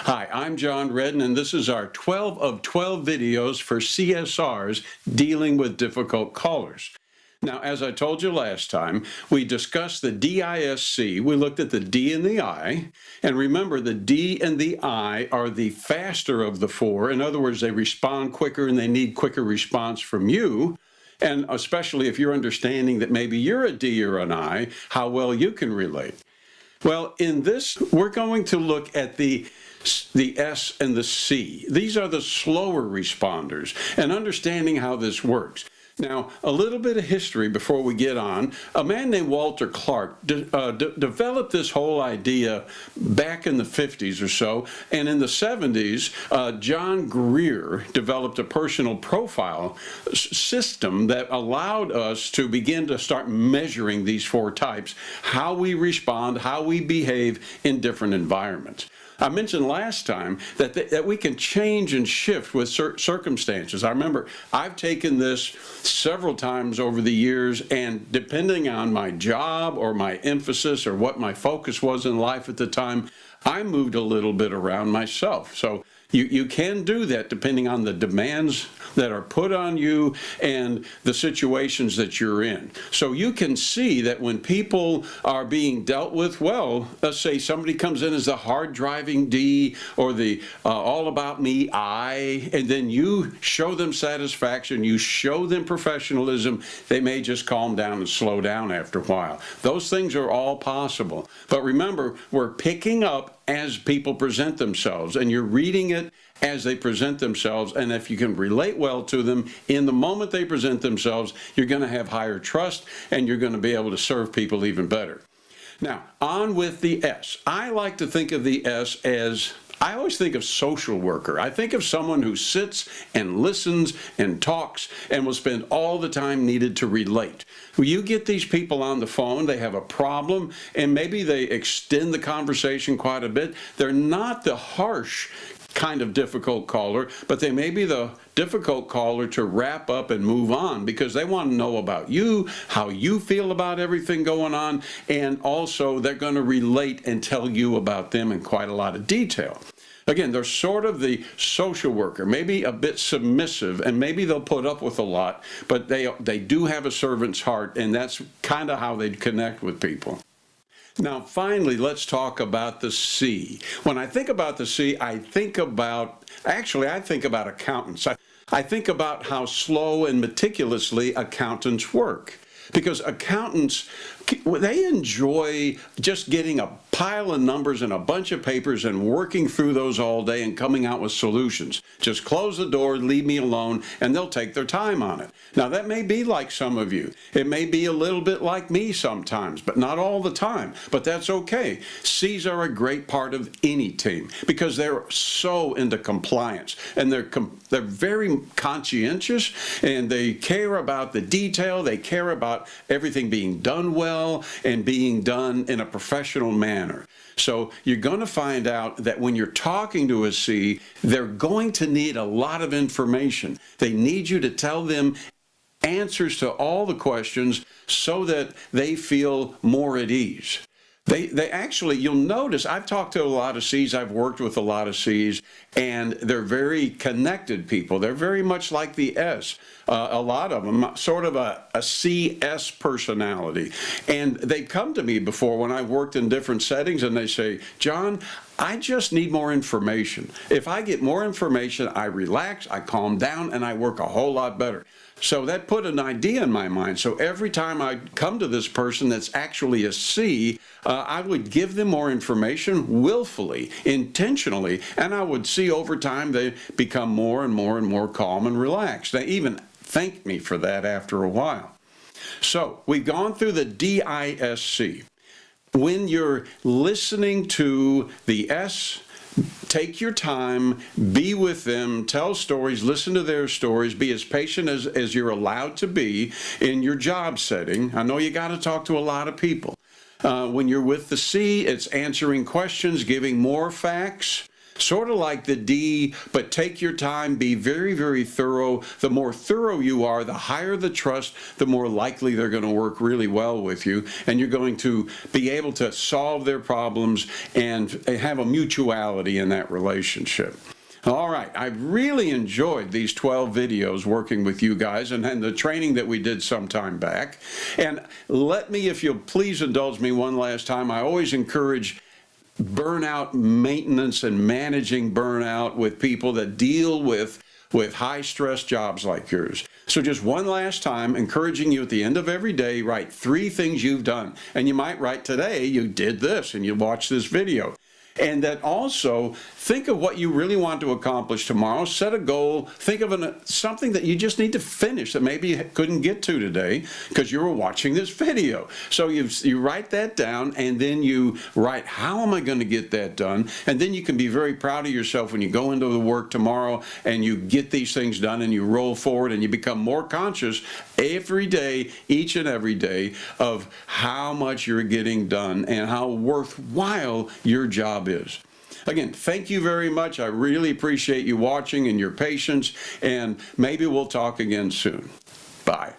Hi, I'm John Redden, and this is our 12 of 12 videos for CSRs dealing with difficult callers. Now, as I told you last time, we discussed the DISC. We looked at the D and the I. And remember, the D and the I are the faster of the four. In other words, they respond quicker and they need quicker response from you. And especially if you're understanding that maybe you're a D or an I, how well you can relate. Well, in this, we're going to look at the S and the C. These are the slower responders, and understanding how this works. Now, a little bit of history before we get on. A man named Walter Clark developed this whole idea back in the 50s or so, and in the 70s, John Greer developed a personal profile system that allowed us to begin to start measuring these four types, how we respond, how we behave in different environments. I mentioned last time that we can change and shift with circumstances. I remember I've taken this several times over the years, and depending on my job or my emphasis or what my focus was in life at the time, I moved a little bit around myself. So you can do that depending on the demands that are put on you and the situations that you're in. So you can see that when people are being dealt with, well, let's say somebody comes in as the hard-driving D or the all about me I, and then you show them satisfaction, you show them professionalism, they may just calm down and slow down after a while. Those things are all possible. But remember, we're picking up as people present themselves, and you're reading it as they present themselves, and if you can relate well to them in the moment they present themselves, you're going to have higher trust, and you're going to be able to serve people even better. Now, on with the S. I like to think of the S as, I always think of social worker. I think of someone who sits and listens and talks and will spend all the time needed to relate. When you get these people on the phone, they have a problem, and maybe they extend the conversation quite a bit. They're not the harsh kind of difficult caller, but they may be the difficult caller to wrap up and move on because they want to know about you, how you feel about everything going on, and also they're going to relate and tell you about them in quite a lot of detail. Again, they're sort of the social worker, maybe a bit submissive, and maybe they'll put up with a lot, but they do have a servant's heart, and that's kind of how they connect with people. Now, finally, let's talk about the C. When I think about the C, I think about accountants. I think about how slow and meticulously accountants work. Because accountants, they enjoy just getting a pile of numbers and a bunch of papers and working through those all day and coming out with solutions. Just close the door, leave me alone, and they'll take their time on it. Now, that may be like some of you. It may be a little bit like me sometimes, but not all the time. But that's okay. C's are a great part of any team because they're so into compliance, and they're very conscientious, and they care about the detail. They care about everything being done well and being done in a professional manner. So you're going to find out that when you're talking to a C, they're going to need a lot of information. They need you to tell them answers to all the questions so that they feel more at ease. They actually, you'll notice, I've talked to a lot of C's, I've worked with a lot of C's, and they're very connected people. They're very much like the S. A lot of them, sort of a CS personality. And they've come to me before when I've worked in different settings, and they say, John, I just need more information. If I get more information, I relax, I calm down, and I work a whole lot better. So that put an idea in my mind. So every time I come to this person that's actually a C, I would give them more information willfully, intentionally, and I would see over time they become more and more and more calm and relaxed. They even thank me for that after a while. So we've gone through the DISC. When you're listening to the S, take your time, be with them, tell stories, listen to their stories, be as patient as you're allowed to be in your job setting. I know you got to talk to a lot of people. When you're with the C, it's answering questions, giving more facts, Sort of like the D, but take your time, be very, very thorough. The more thorough you are, the higher the trust, the more likely they're going to work really well with you, and you're going to be able to solve their problems and have a mutuality in that relationship. All right, I've really enjoyed these 12 videos working with you guys and the training that we did some time back. And let me, if you'll please indulge me one last time, I always encourage burnout maintenance and managing burnout with people that deal with high-stress jobs like yours. So just one last time, encouraging you at the end of every day, write 3 things you've done. And you might write today, you did this, and you watched this video. And that also, think of what you really want to accomplish tomorrow. Set a goal. Think of something that you just need to finish that maybe you couldn't get to today because you were watching this video. So you write that down, and then you write, how am I going to get that done? And then you can be very proud of yourself when you go into the work tomorrow and you get these things done and you roll forward and you become more conscious every day, each and every day, of how much you're getting done and how worthwhile your job is. Again, thank you very much. I really appreciate you watching and your patience, and maybe we'll talk again soon. Bye.